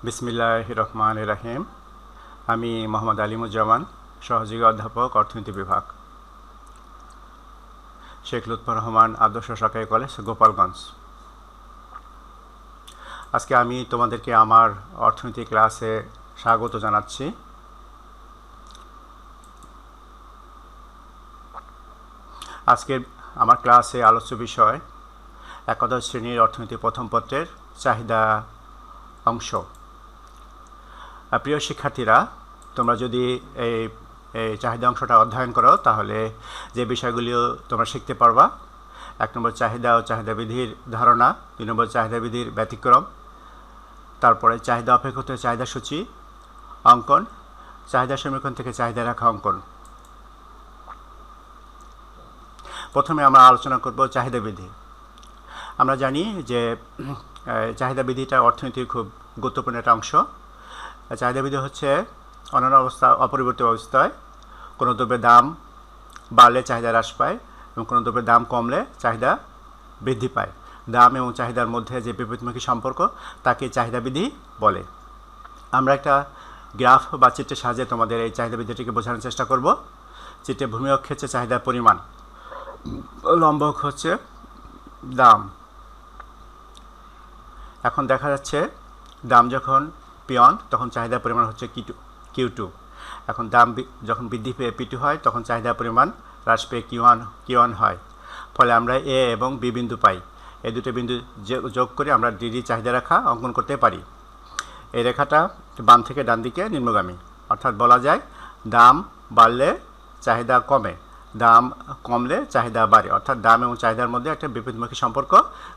বিসমিল্লাহির রহমানির রহিম। আমি মোহাম্মদ আলিমুজ্জামান, সহযোগী অধ্যাপক, অর্থনীতি বিভাগ, শেখ লুৎফর রহমান আদর্শ সরকারি কলেজ, গোপালগঞ্জ। আজকে আমি তোমাদেরকে আমার অর্থনীতি ক্লাসে স্বাগত জানাচ্ছি। আজকে আমার ক্লাসে আলোচ্য বিষয় একাদশ শ্রেণীর অর্থনীতি প্রথম পত্রের চাহিদা অংশ। প্রিয় শিক্ষার্থীরা, তোমরা যদি এই চাহিদা অংশটা অধ্যয়ন করো তাহলে যে বিষয়গুলিও তোমরা শিখতে পারবা: 1 নম্বর চাহিদা ও চাহিদা বিধির ধারণা, 2 নম্বর চাহিদা বিধির ব্যতিক্রম, তারপরে চাহিদা অপেক্ষিত চাহিদা সূচি অঙ্কন, চাহিদা সমীকরণ থেকে চাহিদা রেখা অঙ্কন। প্রথমে আমরা আলোচনা করব চাহিদা বিধি। আমরা জানি যে চাহিদা বিধিটা অর্থনীতির খুব গুরুত্বপূর্ণ একটা অংশ। চাহিদা বিধি হচ্ছে অন্যান্য অবস্থা অপরিবর্তিত অবস্থায় কোনো দ্রব্যের দাম বাড়লে চাহিদা হ্রাস পায় এবং কোনো দ্রব্যের দাম কমলে চাহিদা বৃদ্ধি পায়। দাম এবং চাহিদার মধ্যে যে বিপরীতমুখী সম্পর্ক তাকে চাহিদা বিধি বলে। আমরা একটা গ্রাফ বা চিত্রের সাহায্যে তোমাদের এই চাহিদা বিধিটিকে বোঝানোর চেষ্টা করব। চিত্রে ভূমি অক্ষ হচ্ছে চাহিদার পরিমাণ, লম্ব অক্ষ হচ্ছে দাম। এখন দেখা যাচ্ছে দাম যখন P1 তখন চাহিদার পরিমাণ হচ্ছে Q2। এখন দাম যখন বৃদ্ধি পেয়ে P2 হয় তখন চাহিদার পরিমাণ হ্রাস পেয়ে Q1 হয়। ফলে আমরা A এবং B বিন্দু পাই। এই দুটো বিন্দু যোগ করে আমরা ডিডি চাহিদা রেখা অঙ্কন করতে পারি। এই রেখাটা বাম থেকে ডান দিকে নিম্নগামী, অর্থাৎ বলা যায় দাম বাড়লে চাহিদা কমে, দাম কমলে চাহিদা বাড়ে, অর্থাৎ দাম এবং চাহিদার মধ্যে একটা বিপরীতমুখী সম্পর্ক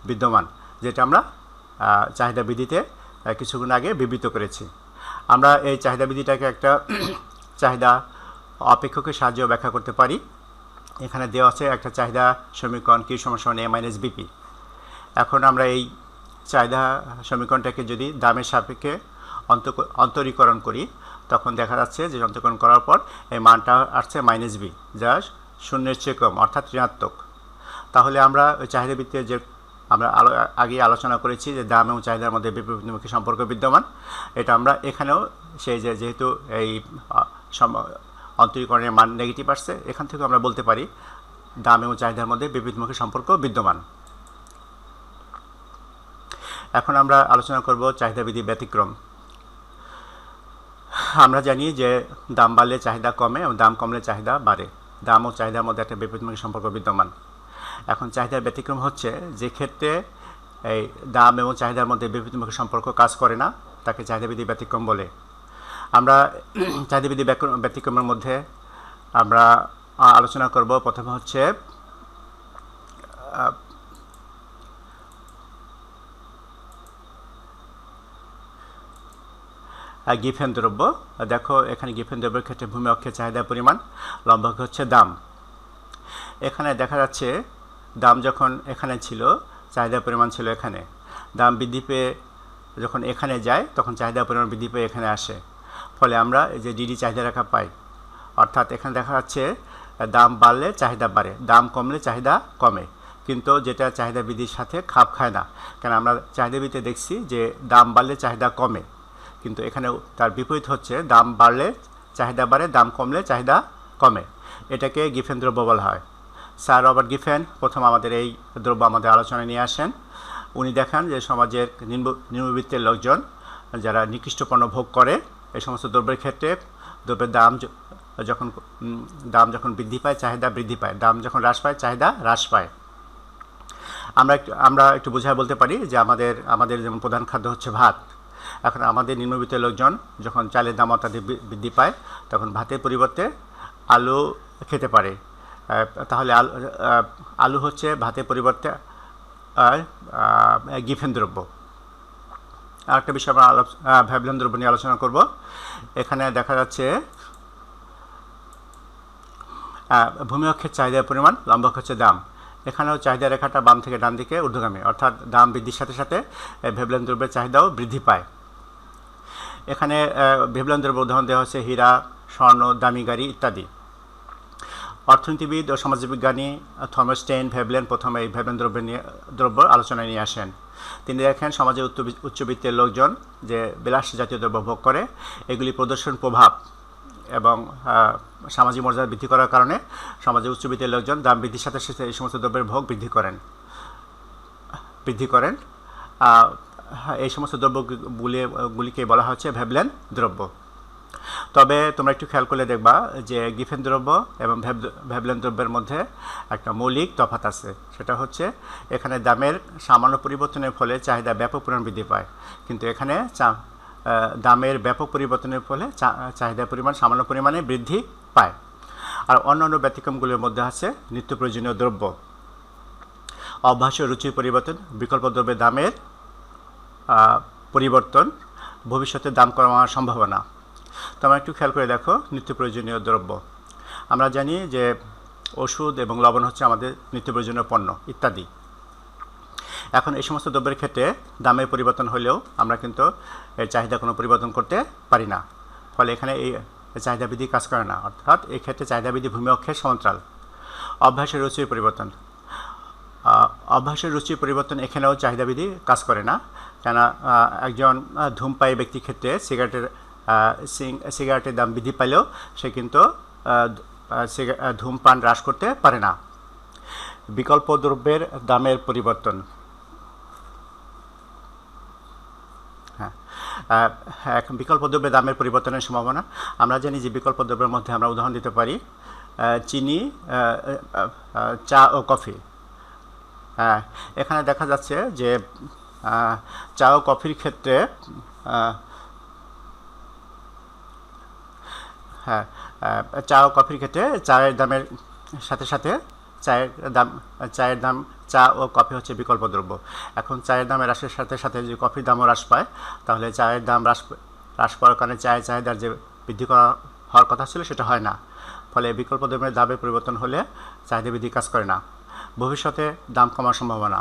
বিদ্যমান, যেটা আমরা চাহিদা বিধিতে কিছুক্ষণ আগে বিবৃত করেছি। আমরা এই চাহিদা বিধিটাকে একটা চাহিদা অপেক্ষকের সাহায্যে ব্যাখ্যা করতে পারি। এখানে দেওয়া আছে একটা চাহিদা সমীকরণ Q = A - BP। এখন আমরা এই চাহিদা সমীকরণটাকে যদি দামের সাপেক্ষে অন্তরীকরণ করি তখন দেখা যাচ্ছে যে অন্তরীকরণ করার পর এই মানটা আসছে -B, যা 0-এর চেয়ে কম, অর্থাৎ ঋণাত্মক। তাহলে আমরা ওই চাহিদা ভিত্তিতে যে আমরা আগে আলোচনা করেছি যে দাম এবং চাহিদার মধ্যে বিপরীতমুখী সম্পর্ক বিদ্যমান, এটা আমরা এখানেও সেই যেহেতু এই অন্তরীকরণের মান নেগেটিভ আসছে, এখান থেকে আমরা বলতে পারি দাম এবং চাহিদার মধ্যে বিপরীতমুখী সম্পর্ক বিদ্যমান। এখন আমরা আলোচনা করব চাহিদা বিধি ব্যতিক্রম। আমরা জানি যে দাম বাড়লে চাহিদা কমে এবং দাম কমলে চাহিদা বাড়ে। দাম ও চাহিদার মধ্যে একটা বিপরীতমুখী সম্পর্ক বিদ্যমান। এখন চাহিদার ব্যতিক্রম হচ্ছে যে ক্ষেত্রে এই দাম এবং চাহিদার মধ্যে বিপরীতমুখী সম্পর্ক কাজ করে না, তাকে চাহিদা বিধি ব্যতিক্রম বলে। আমরা চাহিদা বিধি ব্যতিক্রমের মধ্যে আমরা আলোচনা করব। প্রথমে হচ্ছে গিফেন দ্রব্য। দেখো এখানে গিফেন দ্রব্যের ক্ষেত্রে ভূমি অক্ষে চাহিদার পরিমাণ, লম্ব অক্ষ হচ্ছে দাম। এখানে দেখা যাচ্ছে দাম যখন এখানে ছিল চাহিদার পরিমাণ ছিল এখানে, দাম বৃদ্ধি পেয়ে যখন এখানে যায় তখন চাহিদার পরিমাণ বৃদ্ধি পেয়ে এখানে আসে। ফলে আমরা এই যে ডিডি চাহিদা রেখা পাই, অর্থাৎ এখানে দেখা যাচ্ছে দাম বাড়লে চাহিদা বাড়ে, দাম কমলে চাহিদা কমে, কিন্তু যেটা চাহিদা বৃদ্ধির সাথে খাপ খায় না। কারণ আমরা চাহিদা বৃদ্ধিতে দেখছি যে দাম বাড়লে চাহিদা কমে, কিন্তু এখানে তার বিপরীত হচ্ছে দাম বাড়লে চাহিদা বাড়ে, দাম কমলে চাহিদা কমে। এটাকে গিফেন দ্রব্য বলা হয়। স্যার রবার্ট গিফেন প্রথম আমাদের এই দ্রব্য আমাদের আলোচনায় নিয়ে আসেন। উনি দেখান যে সমাজের নিম্নবিত্তের লোকজন যারা নিকৃষ্ট পণ্য ভোগ করে, এই সমস্ত দ্রব্যের ক্ষেত্রে দ্রব্যের দাম যখন বৃদ্ধি পায় চাহিদা বৃদ্ধি পায়, দাম যখন হ্রাস পায় চাহিদা হ্রাস পায়। আমরা একটু বোঝায় বলতে পারি যে আমাদের যেমন প্রধান খাদ্য হচ্ছে ভাত। এখন আমাদের নিম্নবিত্তের লোকজন যখন চালের দাম অত্যাধিক বৃদ্ধি পায় তখন ভাতের পরিবর্তে আলু খেতে পারে। তাহলে আলু হচ্ছে ভাতের পরিবর্তে গিফেন দ্রব্য। আরেকটা বিষয় আমরা ভ্যাবলেন দ্রব্য নিয়ে আলোচনা করব। এখানে দেখা যাচ্ছে ভূমি অক্ষের চাহিদার পরিমাণ, লম্ব অক্ষ হচ্ছে দাম। এখানেও চাহিদা রেখাটা বাম থেকে ডান দিকে ঊর্ধ্বগামী, অর্থাৎ দাম বৃদ্ধির সাথে সাথে ভ্যাবলেন দ্রব্যের চাহিদাও বৃদ্ধি পায়। এখানে ভ্যাবলেন দ্রব্য উদাহরণ দেওয়া হচ্ছে হীরা, স্বর্ণ, দামি গাড়ি ইত্যাদি। অর্থনীতিবিদ ও সমাজবিজ্ঞানী থমাস স্টেইন ভেবলেন প্রথমে এই ভেবলেন দ্রব্য আলোচনায় নিয়ে আসেন। তিনি দেখেন সমাজে উচ্চবিত্তের লোকজন যে বিলাস জাতীয় দ্রব্য ভোগ করে, এগুলি প্রদর্শন প্রভাব এবং সামাজিক মর্যাদা বৃদ্ধি করার কারণে সমাজে উচ্চবিত্তের লোকজন দাম বৃদ্ধির সাথে সাথে এই সমস্ত দ্রব্যের ভোগ বৃদ্ধি করেন। এই সমস্ত দ্রব্যগুলিকে বলা হচ্ছে ভেবলেন দ্রব্য। তবে তোমরা একটু খেয়াল করলে দেখবা যে গিফেন দ্রব্য এবং ভেবলেন দ্রব্যের মধ্যে একটা মৌলিক তফাৎ আছে। সেটা হচ্ছে এখানে দামের সামান্য পরিবর্তনের ফলে চাহিদা ব্যাপক পরিমাণ বৃদ্ধি পায়, কিন্তু এখানে দামের ব্যাপক পরিবর্তনের ফলে চাহিদার পরিমাণ সামান্য পরিমাণে বৃদ্ধি পায়। আর অন্যান্য ব্যতিক্রমগুলির মধ্যে আছে নিত্য প্রয়োজনীয় দ্রব্য, অভ্যাস ও রুচির পরিবর্তন, বিকল্প দ্রব্যের দামের পরিবর্তন, ভবিষ্যতে দাম কমার সম্ভাবনা। তোমরা একটু খেয়াল করে দেখো নিত্য প্রয়োজনীয় দ্রব্য। আমরা জানি যে ওষুধ এবং লবণ হচ্ছে আমাদের নিত্য প্রয়োজনীয় পণ্য ইত্যাদি। এখন এই সমস্ত দ্রব্যের ক্ষেত্রে দামের পরিবর্তন হলেও আমরা কিন্তু এর চাহিদা কোনো পরিবর্তন করতে পারি না, ফলে এখানে এই চাহিদা বৃদ্ধি কাজ করে না, অর্থাৎ এই ক্ষেত্রে চাহিদা বৃদ্ধি ভূমি অক্ষের সমান্তরাল। অভ্যাসের রুচির পরিবর্তন এখানেও চাহিদা বৃদ্ধি কাজ করে না, কেন একজন ধূমপায়ী ব্যক্তির ক্ষেত্রে সিগারেটের দাম বৃদ্ধি পাইলেও সে কিন্তু ধূমপান হ্রাস করতে পারে না। বিকল্প দ্রব্যের দামের পরিবর্তন, বিকল্প দ্রব্যের দামের পরিবর্তনের সম্ভাবনা। আমরা জানি যে বিকল্প দ্রব্যের মধ্যে আমরা উদাহরণ দিতে পারি চিনি, চা ও কফি। এখানে দেখা যাচ্ছে যে চা ও কফির ক্ষেত্রে চায়ের দামের সাথে সাথে চায়ের দাম চা ও কফি হচ্ছে বিকল্প দ্রব্য। এখন চায়ের দামের হ্রাসের সাথে সাথে যদি কফির দামও হ্রাস পায়, তাহলে চায়ের দাম হ্রাস পাওয়ার কারণে চায়ের চাহিদার যে বৃদ্ধি হওয়ার কথা ছিল সেটা হয় না, ফলে বিকল্প দ্রব্যের দামের পরিবর্তন হলে চাহিদা বৃদ্ধি কাজ করে না। ভবিষ্যতে দাম কমার সম্ভাবনা।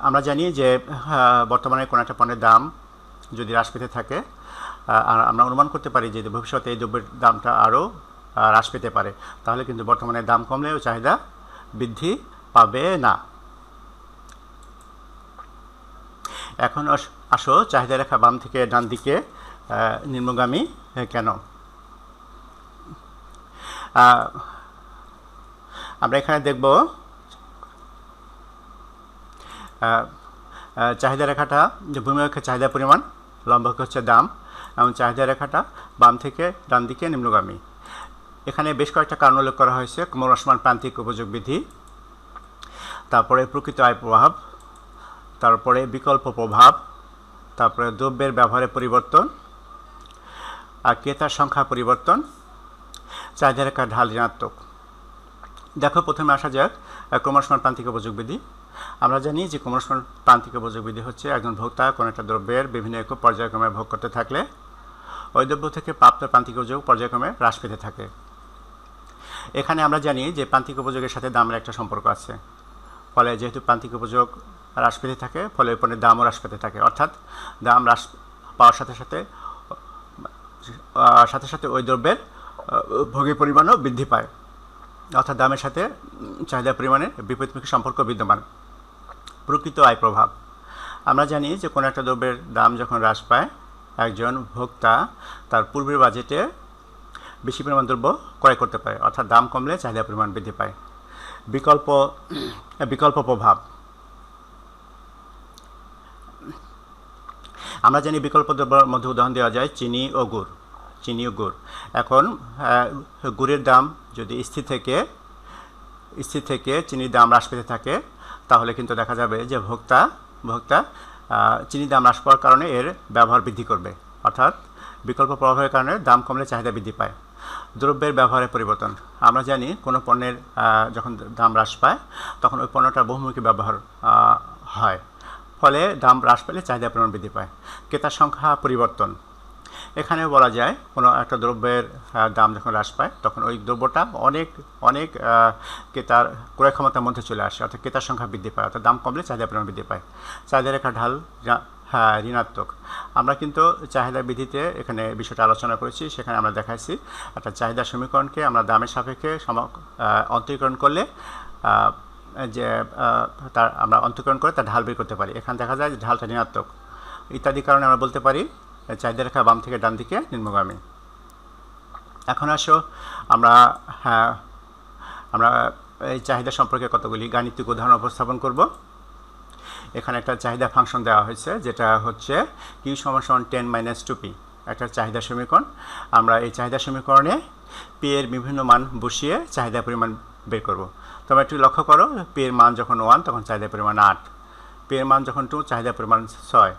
আমরা জানি যে বর্তমানে কোনো একটা পণ্যের দাম যদি হ্রাস পেতে থাকে, আর আমরা অনুমান করতে পারি যে ভবিষ্যতে এই দ্রব্যের দামটা আরও হ্রাস পেতে পারে, তাহলে কিন্তু বর্তমানে দাম কমলেও চাহিদা বৃদ্ধি পাবে না। এখন আসো চাহিদা রেখা বাম থেকে ডান দিকে নিম্নগামী কেন। আমরা এখানে দেখব চাহিদা রেখাটা যে ভূমি অক্ষের চাহিদা পরিমাণ, লম্ব অক্ষ হচ্ছে দাম, এবং চাহিদা রেখাটা বাম থেকে ডান দিকে নিম্নগামী। এখানে বেশ কয়েকটা কারণ উল্লেখ করা হয়েছে: ক্রমহ্রাসমান প্রান্তিক উপযোগ বৃদ্ধি, তারপরে প্রকৃত আয় প্রভাব, তারপরে বিকল্প প্রভাব, তারপরে দ্রব্যের ব্যবহারের পরিবর্তন, আর ক্রেতার সংখ্যা পরিবর্তন, চাহিদা রেখার ঢাল ঋণাত্মক। দেখো প্রথমে আসা যাক ক্রমহ্রাসমান প্রান্তিক উপযোগ বৃদ্ধি। আমরা জানি যে ক্রমহ্রাসমান প্রান্তিক উপযোগ বৃদ্ধি হচ্ছে একজন ভোক্তা কোনো একটা দ্রব্যের বিভিন্ন একক পর্যায়ক্রমে ভোগ করতে থাকলে ওই দ্রব্য থেকে প্রাপ্ত প্রান্তিক উপযোগ পর্যায়ক্রমে হ্রাস পেতে থাকে। এখানে আমরা জানি যে প্রান্তিক উপযোগের সাথে দামের একটা সম্পর্ক আছে, ফলে যেহেতু প্রান্তিক উপযোগ হ্রাস পেতে থাকে, ফলে ওই পণ্যের দামও হ্রাস পেতে থাকে, অর্থাৎ দাম হ্রাস পাওয়ার সাথে সাথে ওই দ্রব্যের ভোগের পরিমাণও বৃদ্ধি পায়, অর্থাৎ দামের সাথে চাহিদার পরিমাণের বিপরীতমুখী সম্পর্ক বিদ্যমান। প্রকৃত আয় প্রভাব। আমরা জানি যে কোনো একটা দ্রব্যের দাম যখন হ্রাস পায়, একজন ভোক্তা তার পূর্বের বাজেটে বেশি পরিমাণ দ্রব্য ক্রয় করতে পারে, অর্থাৎ দাম কমলে চাহিদার পরিমাণ বৃদ্ধি পায়। বিকল্প প্রভাব। আমরা জানি বিকল্প দ্রব্যের মধ্যে উদাহরণ দেওয়া যায় চিনি ও গুড়। এখন গুড়ের দাম যদি স্থির থেকে চিনির দাম হ্রাস পেতে থাকে, তাহলে কিন্তু দেখা যাবে যে ভোক্তা চিনির দাম হ্রাস পাওয়ার কারণে এর ব্যবহার বৃদ্ধি করবে, অর্থাৎ বিকল্প প্রভাবের কারণে দাম কমলে চাহিদা বৃদ্ধি পায়। দ্রব্যের ব্যবহারের পরিবর্তন। আমরা জানি কোনো পণ্যের যখন দাম হ্রাস পায়, তখন ওই পণ্যটা বহুমুখী ব্যবহার হয়, ফলে দাম হ্রাস পেলে চাহিদার পরিমাণ বৃদ্ধি পায়। ক্রেতার সংখ্যা পরিবর্তন। এখানেও বলা যায় কোনো একটা দ্রব্যের দাম যখন হ্রাস পায়, তখন ওই দ্রব্যটা অনেক ক্রেতার ক্রয় ক্ষমতার মধ্যে চলে আসে, অর্থাৎ ক্রেতার সংখ্যা বৃদ্ধি পায়, অর্থাৎ দাম কমলে চাহিদার পরিমাণ বৃদ্ধি পায়। চাহিদা রেখার ঢাল হ্যাঁ ঋণাত্মক। আমরা কিন্তু চাহিদা বিধিতে এখানে বিষয়টা আলোচনা করেছি, সেখানে আমরা দেখাইছি একটা চাহিদা সমীকরণকে আমরা দামের সাপেক্ষে অন্তরীকরণ করলে যে তার আমরা অন্তরীকরণ করে তার ঢাল বের করতে পারি। এখানে দেখা যায় যে ঢালটা ঋণাত্মক ইত্যাদি কারণে আমরা বলতে পারি চাহিদা রেখা বাম থেকে ডান দিকে নিম্নগামী। এখন আসো আমরা এই চাহিদা সম্পর্কে কতগুলি গাণিতিক উদাহরণ উপস্থাপন করব। এখানে একটা চাহিদা ফাংশন দেওয়া হয়েছে যেটা হচ্ছে কিউ সমান 10 - 2p, একটা চাহিদা সমীকরণ। আমরা এই চাহিদা সমীকরণে পি এর বিভিন্ন মান বসিয়ে চাহিদা পরিমাণ বের করব। তোমরা একটু লক্ষ্য করো, পি এর মান যখন 1 তখন চাহিদা পরিমাণ 8, পি এর মান যখন 2 চাহিদা পরিমাণ 6,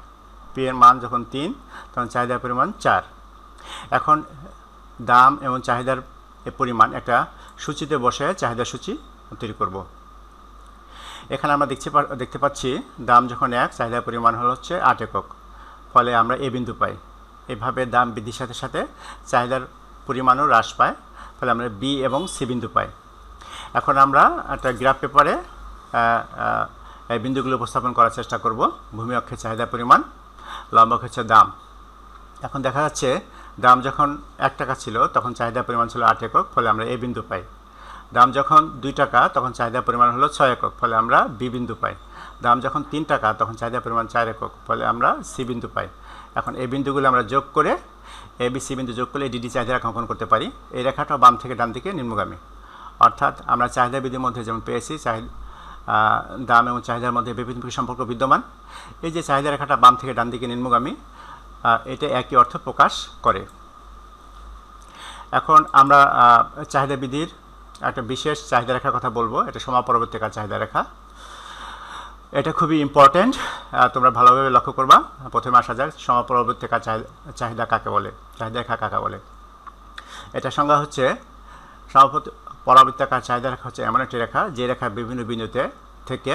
পি এর মান যখন 3 তখন চাহিদা পরিমাণ 4। এখন দাম এবং চাহিদার পরিমাণ একটা সূচিতে বসে চাহিদা সূচি তৈরি করব। এখানে আমরা দেখতে পাচ্ছি দাম যখন 1 চাহিদা পরিমাণ হচ্ছে 8 একক, ফলে আমরা এ বিন্দু পাই। এভাবে দাম বৃদ্ধির সাথে সাথে চাহিদার পরিমাণও হ্রাস পায়, ফলে আমরা বি এবং সি বিন্দু পাই। এখন আমরা একটা গ্রাফ পেপারে এই বিন্দুগুলো উপস্থাপন করার চেষ্টা করব। ভূমি অক্ষে চাহিদা পরিমাণ, লম্ব অক্ষে হচ্ছে দাম। এখন দেখা যাচ্ছে দাম যখন 1 টাকা ছিল তখন চাহিদা পরিমাণ ছিল 8 একক, ফলে আমরা এ বিন্দু পাই। দাম যখন 2 টাকা তখন চাহিদা পরিমাণ হলো 6 একক, ফলে আমরা বি বিন্দু পাই। দাম যখন 3 টাকা তখন চাহিদা পরিমাণ 4 একক, ফলে আমরা সি বিন্দু পাই। এখন এই বিন্দুগুলো আমরা যোগ করে এ বি সি বিন্দু যোগ করলে ডিডি চাহিদা রেখা অঙ্কন করতে পারি। এই রেখাটা বাম থেকে ডান দিকে নিম্নগামী, অর্থাৎ আমরা চাহিদা বিধির মধ্যে যেমন পেয়েছি দাম এবং চাহিদার মধ্যে বিভিন্ন সম্পর্ক বিদ্যমান। এই যে চাহিদা রেখাটা বাম থেকে ডান দিকে নিম্নগামী, এটা একই অর্থ প্রকাশ করে। এখন আমরা চাহিদা বিধির একটা বিশেষ চাহিদা রেখার কথা বলবো, এটা সমাপরবর্তীকার চাহিদা রেখা। এটা খুবই ইম্পর্টেন্ট, তোমরা ভালোভাবে লক্ষ্য করবা। প্রথমে আসা যাক সমাপরবর্তীকার চাহিদা কাকে বলে, চাহিদা রেখা কাকে বলে। এটা সংজ্ঞা হচ্ছে পরবর্তীকার চাহিদা রেখা হচ্ছে এমন একটি রেখা যে রেখা বিভিন্ন বিন্দুতে থেকে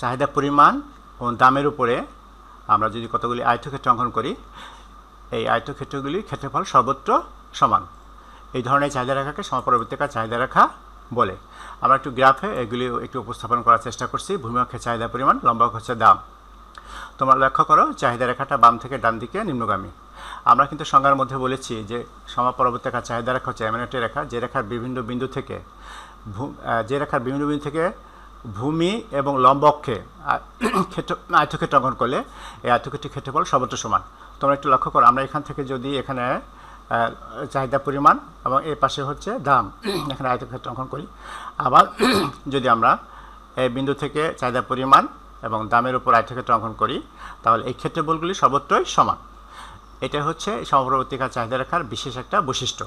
চাহিদা পরিমাণ ও দামের উপরে আমরা যদি কতগুলি আয়তক্ষেত্র অঙ্কন করি, এই আয়তক্ষেত্রগুলির ক্ষেত্রফল সর্বত্র সমান। এই ধরনের চাহিদা রেখাকে সমাপরবর্তীকার চাহিদা রেখা বলে। আমরা একটু গ্রাফে এগুলি একটু উপস্থাপন করার চেষ্টা করছি। ভূমি অক্ষে চাহিদা পরিমাণ, লম্ব অক্ষ হচ্ছে দাম। তোমরা লক্ষ্য করো চাহিদা রেখাটা বাম থেকে ডান দিকে নিম্নগামী। আমরা কিন্তু সংজ্ঞার মধ্যে বলেছি যে সমাপরবর্তীকার চাহিদা রেখা হচ্ছে এমন একটি রেখা যে রেখার বিভিন্ন বিন্দু থেকে ভূমি এবং লম্ব অক্ষে আয়তক্ষেত্র অঙ্কন করলে এই আয়তক্ষেত্রের ক্ষেত্রফল সর্বত্র সমান। তোমরা একটু লক্ষ্য করো, আমরা এখান থেকে যদি এখানে চাহিদা পরিমাণ এবং এই পাশে হচ্ছে দাম, এখানে আয়তক্ষেত্র অঙ্কন করি, আবার যদি আমরা এই বিন্দু থেকে চাহিদা পরিমাণ এবং দামের উপর আয়তক্ষেত্র অঙ্কন করি, তাহলে এই ক্ষেত্রফলগুলি সর্বত্রই সমান। এটা হচ্ছে সমাপরবর্তীকার চাহিদা রেখার বিশেষ একটা বৈশিষ্ট্য।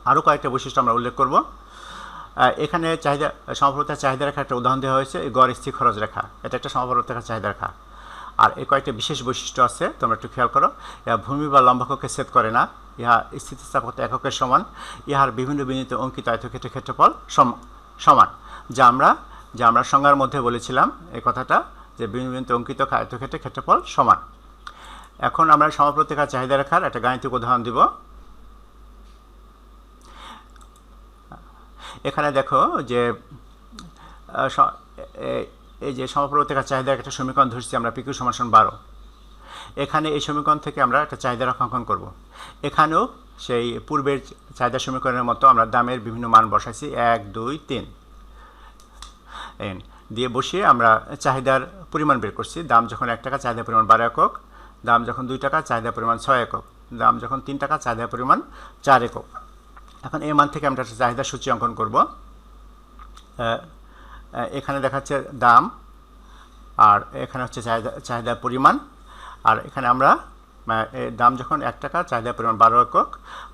আরও কয়েকটা বৈশিষ্ট্য আমরা উল্লেখ করব। এখানে সমাপরবর্তীকার চাহিদা রেখা একটা উদাহরণ দেওয়া হয়েছে, এই গড় স্থির খরচ রেখা, এটা একটা সমাপরবর্তীকার চাহিদা রেখা। আর এই কয়েকটা বিশেষ বৈশিষ্ট্য আছে, তোমরা একটু খেয়াল করো। ইহা ভূমি বা লম্বককে ছেদ করে না, ইহা স্থিতিস্থাপকতা এককের সমান, ইহার বিভিন্ন বিন্দুতে অঙ্কিত আয়তক্ষেত্রের ক্ষেত্রফল সমান। যা আমরা সংজ্ঞার মধ্যে বলেছিলাম এই কথাটা, যে বিভিন্ন বিন্দুতে অঙ্কিত আয়তক্ষেত্রের ক্ষেত্রফল সমান। এখন আমরা সমাপরবর্তীকার চাহিদা রেখার একটা গাণিতিক উদাহরণ দিব। এখানে দেখো যে এই যে সমাপরবর্তীকার চাহিদা একটা সমীকরণ ধরছি আমরা, পিকিউ সমান 12। এখানে এই সমীকরণ থেকে আমরা একটা চাহিদা রেখা অঙ্কন করব। এখানেও সেই পূর্বের চাহিদা সমীকরণের মতো আমরা দামের বিভিন্ন মান বসাইছি, 1 2 3 দিয়ে বসিয়ে আমরা চাহিদার পরিমাণ বের করছি। দাম যখন 1 টাকা চাহিদা পরিমাণ 12 একক, দাম যখন 2 টাকা চাহিদা পরিমাণ 6 একক, দাম যখন 3 টাকা চাহিদা পরিমাণ 4 একক। এখন এই মান থেকে আমরা একটা চাহিদা সূচি অঙ্কন করব। এখানে দেখাচ্ছে দাম, আর এখানে হচ্ছে চাহিদার পরিমাণ। আর এখানে আমরা দাম যখন 1 টাকা চাহিদা পরিমাণ 12 একক,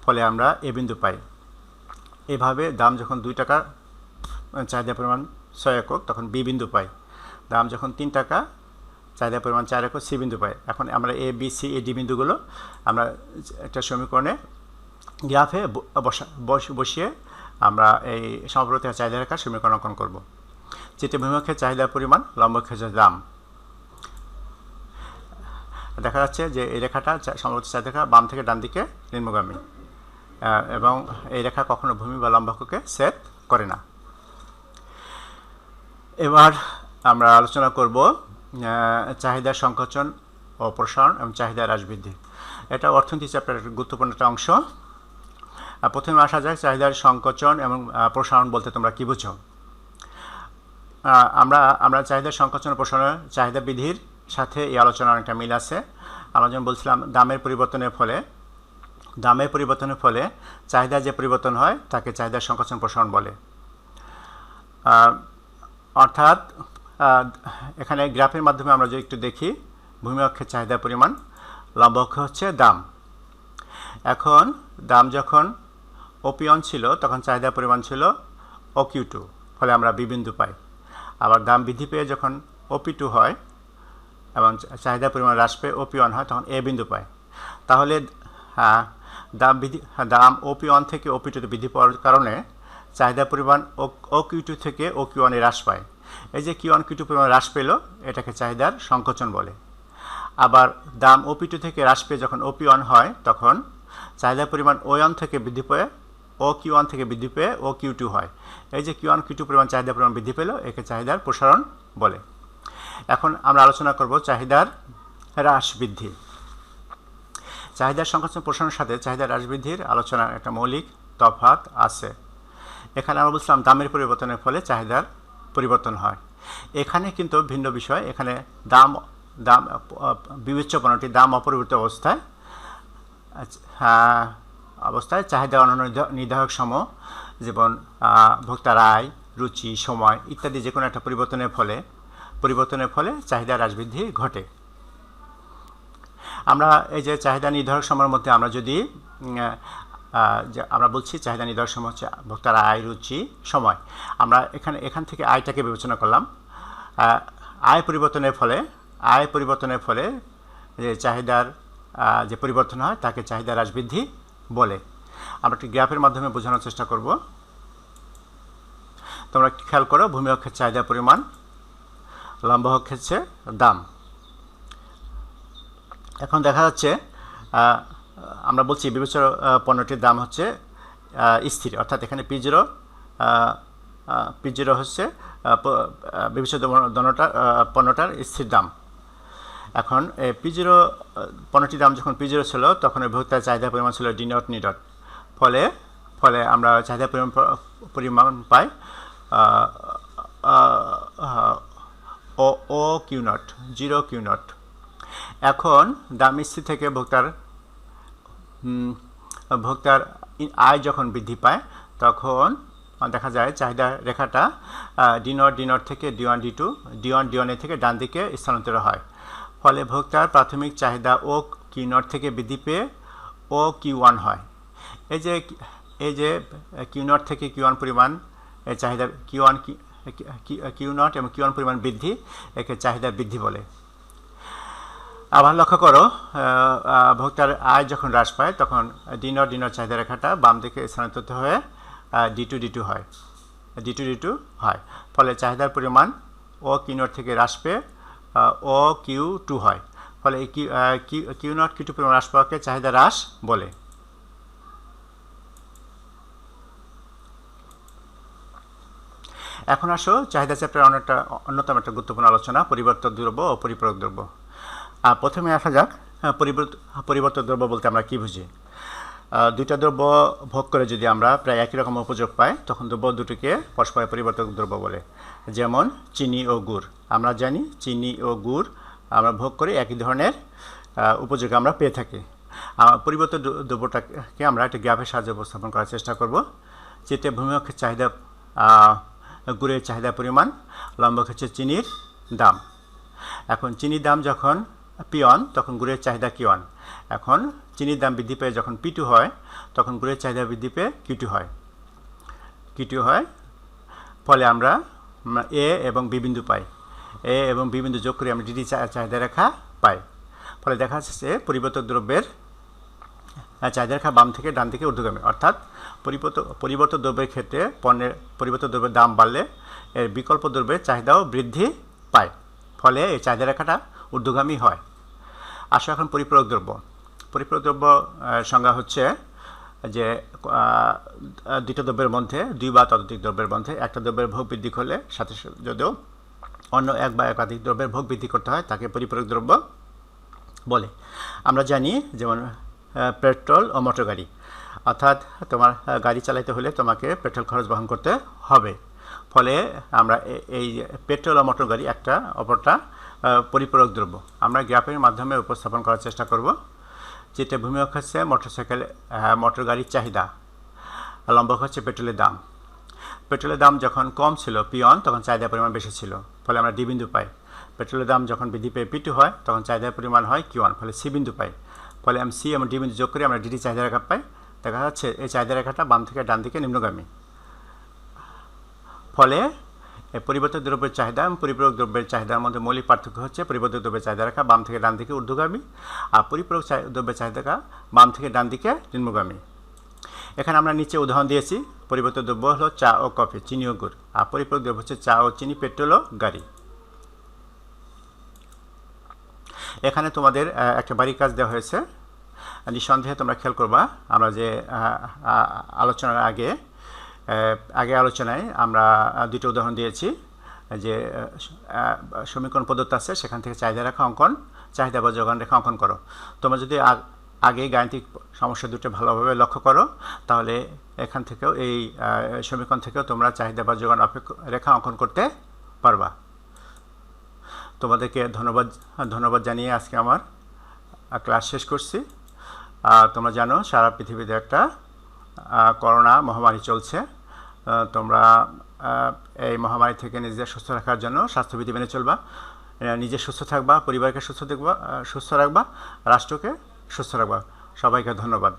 ফলে আমরা এ বিন্দু পাই। এভাবে দাম যখন 2 টাকা চাহিদা পরিমাণ 6 একক তখন বি বিন্দু পাই। দাম যখন 3 টাকা চাহিদা পরিমাণ 4 একক সি বিন্দু পাই। এখন আমরা A B C A D বিন্দুগুলো আমরা একটা সমীকরণে গ্রাফে বসিয়ে আমরা এই সমাপরবর্তীকার চাহিদা রেখার সমীকরণ অঙ্কন করব, যেটি ভূমি অক্ষের চাহিদা পরিমাণ, লম্ব অক্ষের দাম। দেখা যাচ্ছে যে এই রেখাটা সমাপরবর্তী চাহিদা রেখা বাম থেকে ডান দিকে নিম্নগামী, এবং এই রেখা কখনো ভূমি বা লম্ব অক্ষকে ছেদ করে না। এবার আমরা আলোচনা করব চাহিদার সংকোচন ও প্রসারণ এবং চাহিদা হ্রাস বৃদ্ধি। এটা অর্থনীতি চ্যাপ্টারের একটা গুরুত্বপূর্ণ একটা অংশ। প্রথমে আসা যাক চাহিদার সংকোচন এবং প্রসারণ বলতে তোমরা কী বুঝো। আমরা চাহিদার সংকোচন ও প্রসারণের চাহিদা বৃদ্ধির সাথে এই আলোচনার একটা মিল আছে। আমরা যেমন বলছিলাম দামের পরিবর্তনের ফলে চাহিদা যে পরিবর্তন হয় তাকে চাহিদার সংকোচন প্রসারণ বলে। অর্থাৎ এখানে গ্রাফের মাধ্যমে আমরা যদি একটু দেখি, ভূমি অক্ষের চাহিদা পরিমাণ, লম্ব অক্ষ হচ্ছে দাম। এখন দাম যখন OP1 ছিল তখন চাহিদা পরিমাণ ছিল OQ2, ফলে আমরা বি বিন্দু পাই। আবার দাম বৃদ্ধি পেয়ে যখন OP2 হয় এবং চাহিদা পরিমাণ হ্রাস পেয়ে OP1 হয় তখন এ বিন্দু পাই। তাহলে দাম OP1 থেকে OP2 তে বৃদ্ধি পাওয়ার কারণে চাহিদা পরিমাণ OQ2 থেকে OQ1 এ হ্রাস পায়। এই যে Q1 Q2 পরিমাণ হ্রাস পেল এটাকে চাহিদার সংকোচন বলে। আবার দাম OP2 থেকে হ্রাস পেয়ে যখন OP1 হয় তখন চাহিদা পরিমাণ O1 থেকে বৃদ্ধি পেয়ে OQ1 থেকে বৃদ্ধি পেয়ে OQ2 হয়। এই যে Q1 Q2 পরিমাণ চাহিদা পরিমাণ বৃদ্ধি পেল একে চাহিদার প্রসারণ বলে। এখন আমরা আলোচনা করব চাহিদার হ্রাস বৃদ্ধি। চাহিদার সংকোচন প্রসারণের সাথে চাহিদা হ্রাস বৃদ্ধির আলোচনার একটা মৌলিক তফাৎ আছে। এখানে আমরা বলছিলাম দামের পরিবর্তনের ফলে চাহিদার পরিবর্তন হয়। এখানে কিন্তু ভিন্ন বিষয়। এখানে দাম বিবেচ্য পণ্যটি দাম অপরিবর্তিত অবস্থায় চাহিদা অন্যান্য নির্ধারক সমূহ যেমন ভোক্তার আয়, রুচি, সময় ইত্যাদি যে কোনো একটা পরিবর্তনের ফলে চাহিদা হ্রাস বৃদ্ধি ঘটে। আমরা এই যে চাহিদা নির্ধারক সমূহের মধ্যে আমরা যদি আমরা বলছি চাহিদা নির্ধারক সমূহ হচ্ছে ভোক্তার আয়, রুচি, সময়। আমরা এখান থেকে আয়টাকে বিবেচনা করলাম। আয় পরিবর্তনের ফলে যে চাহিদার যে পরিবর্তন হয় তাকে চাহিদা হ্রাস বৃদ্ধি বলে। আমরা একটি গ্রাফের মাধ্যমে বোঝানোর চেষ্টা করব। তোমরা খেয়াল করো, ভূমি অক্ষের চাহিদা পরিমাণ, লম্ব অক্ষের হচ্ছে দাম। এখন দেখা যাচ্ছে আমরা বলছি বিবেচ্য পণ্যটির দাম হচ্ছে স্থির, অর্থাৎ এখানে P0 হচ্ছে বিবেচ্য পণ্যটার স্থির দাম। এখন P0 পণ্যটির দাম যখন P0 ছিল তখন ভোক্তার চাহিদা পরিমাণ ছিল D নট নি ডট, ফলে আমরা চাহিদা পরিমাণ পাই OQ নট, 0Q নট। এখন দাম স্থির থেকে ভোক্তার আয় যখন বৃদ্ধি পায় তখন দেখা যায় চাহিদা রেখাটা D নট থেকে D1 D1 থেকে ডান দিকে স্থানান্তর হয়। ফলে ভোক্তার প্রাথমিক চাহিদা OQ নট থেকে বৃদ্ধি পেয়ে OQ1 হয়। এই যে Q নট থেকে Q1 পরিমাণ চাহিদা Q নট এবং Q1 পরিমাণ বৃদ্ধি একে চাহিদা বৃদ্ধি বলে। আবার লক্ষ্য করো, ভোক্তার আয় যখন হ্রাস পায় তখন D নট চাহিদা রেখাটা বাম দিকে স্থানান্তরিত হয়ে D2 হয়। ফলে চাহিদার পরিমাণ OQ নট থেকে হ্রাস পেয়ে OQ2 হয়। ফলে এই Q নট Q2 পরিমাণ হ্রাস পাওয়াকে চাহিদা হ্রাস বলে। এখন আসো চাহিদা চ্যাপ্টারের অন্যতম একটা গুরুত্বপূর্ণ আলোচনা, পরিবর্তক দ্রব্য ও পরিপূরক দ্রব্য। প্রথমে আসা যাক পরিবর্তক দ্রব্য বলতে আমরা কী বুঝি। দুইটা দ্রব্য ভোগ করে যদি আমরা প্রায় একই রকম উপযোগ পাই তখন দ্রব্য দুটিকে পরস্পরের পরিবর্তক দ্রব্য বলে। যেমন চিনি ও গুড়। আমরা জানি চিনি ও গুড় আমরা ভোগ করে একই ধরনের উপযোগ আমরা পেয়ে থাকি। পরিবর্তক দ্রব্যটাকে আমরা একটা গ্রাফের সাহায্যে উপস্থাপন করার চেষ্টা করব। যেটা ভূমি অক্ষের চাহিদা গুড়ের চাহিদা পরিমাণ, লম্ব হচ্ছে চিনির দাম। এখন চিনির দাম যখন P1 তখন গুড়ের চাহিদা Q1। এখন চিনির দাম বৃদ্ধি পেয়ে যখন P2 হয় তখন গুড়ের চাহিদা বৃদ্ধি পেয়ে Q2 হয়। ফলে আমরা A এবং B বিন্দু পাই। A এবং B বিন্দু যোগ করে আমরা DD চাহিদা রেখা পাই। ফলে দেখা যাচ্ছে পরিবর্তক দ্রব্যের চাহিদা রেখা বাম থেকে ডান দিকে ঊর্ধ্বগামী, অর্থাৎ পরিবর্তক দ্রব্যের ক্ষেত্রে পণ্যের পরিবর্তক দ্রব্যের দাম বাড়লে এর বিকল্প দ্রব্যের চাহিদাও বৃদ্ধি পায়। ফলে এই চাহিদা রেখাটা ঊর্ধ্বগামী হয়। আসো এখন পরিপূরক দ্রব্য। পরিপূরক দ্রব্য সংজ্ঞা হচ্ছে যে দুইটা দ্রব্যের মধ্যে, দুই বা ততোধিক দ্রব্যের মধ্যে একটা দ্রব্যের ভোগ বৃদ্ধি হলে সাথে যদিও অন্য এক বা একাধিক দ্রব্যের ভোগ বৃদ্ধি করতে হয় তাকে পরিপূরক দ্রব্য বলে। আমরা জানি যেমন পেট্রোল ও মোটর গাড়ি, অর্থাৎ তোমার গাড়ি চালাতে হলে তোমাকে পেট্রোল খরচ বহন করতে হবে। ফলে আমরা এই পেট্রোল ও মোটর গাড়ি একটা অপরটা পরিপূরক দ্রব্য আমরা গ্রাফের মাধ্যমে উপস্থাপন করার চেষ্টা করব। যেটা ভূমিঅক্ষ হচ্ছে মোটর গাড়ির চাহিদা, লম্বক হচ্ছে পেট্রোলের দাম। পেট্রোলের দাম যখন কম ছিল P1 তখন চাহিদার পরিমাণ বেশি ছিল, ফলে আমরা ডি বিন্দু পাই। পেট্রোলের দাম যখন বৃদ্ধি পেয়ে P2 হয় তখন চাহিদার পরিমাণ হয় Q1, ফলে সি বিন্দু পাই। ফলে আমি সি এবং ডি বিন্দু যোগ করে আমরা ডিডি চাহিদা রেখা পাই। দেখা যাচ্ছে এই চাহিদা রেখাটা বাম থেকে ডান দিকে নিম্নগামী। ফলে পরিবর্তিত দ্রব্যের চাহিদা এবং পরিপূরক দ্রব্যের চাহিদার মধ্যে মৌলিক পার্থক্য হচ্ছে পরিবর্তিত দ্রব্যের চাহিদা রেখা বাম থেকে ডান দিকে ঊর্ধ্বগামী, আর পরিপূরক দ্রব্যের চাহিদা রেখা বাম থেকে ডান দিকে নিম্নগামী। এখানে আমরা নিচে উদাহরণ দিয়েছি। পরিবর্তিত দ্রব্য হলো চা ও কফি, চিনি ও গুড়, আর পরিপূরক দ্রব্য হচ্ছে চা ও চিনি, পেট্রোল ও গাড়ি। এখানে তোমাদের একটা বাড়ির কাজ দেওয়া হয়েছে, নিঃসন্দেহে তোমরা খেয়াল করবা। আমরা যে আলোচনার আগে আলোচনায় আমরা দুটো উদাহরণ দিয়েছি, যে সমীকরণ প্রদত্ত আছে সেখান থেকে চাহিদা রেখা অঙ্কন, চাহিদা বা যোগান রেখা অঙ্কন করো। তোমরা যদি আগে গাণিতিক সমস্যা দুটো ভালোভাবে লক্ষ্য করো তাহলে এখান থেকেও এই সমীকরণ থেকেও তোমরা চাহিদা বা যোগান রেখা অঙ্কন করতে পারবা। তোমাদেরকে ধন্যবাদ জানিয়ে আজকে আমার ক্লাস শেষ করছি। তোমরা জানো সারা পৃথিবীতে একটা করোনা মহামারী চলছে। তোমরা এই মহামারী থেকে নিজেদের সুস্থ রাখার জন্য স্বাস্থ্যবিধি মেনে চলবা, নিজে সুস্থ থাকবা, পরিবারকে সুস্থ রাখবা, রাষ্ট্রকে সুস্থ রাখবা। সবাইকে ধন্যবাদ।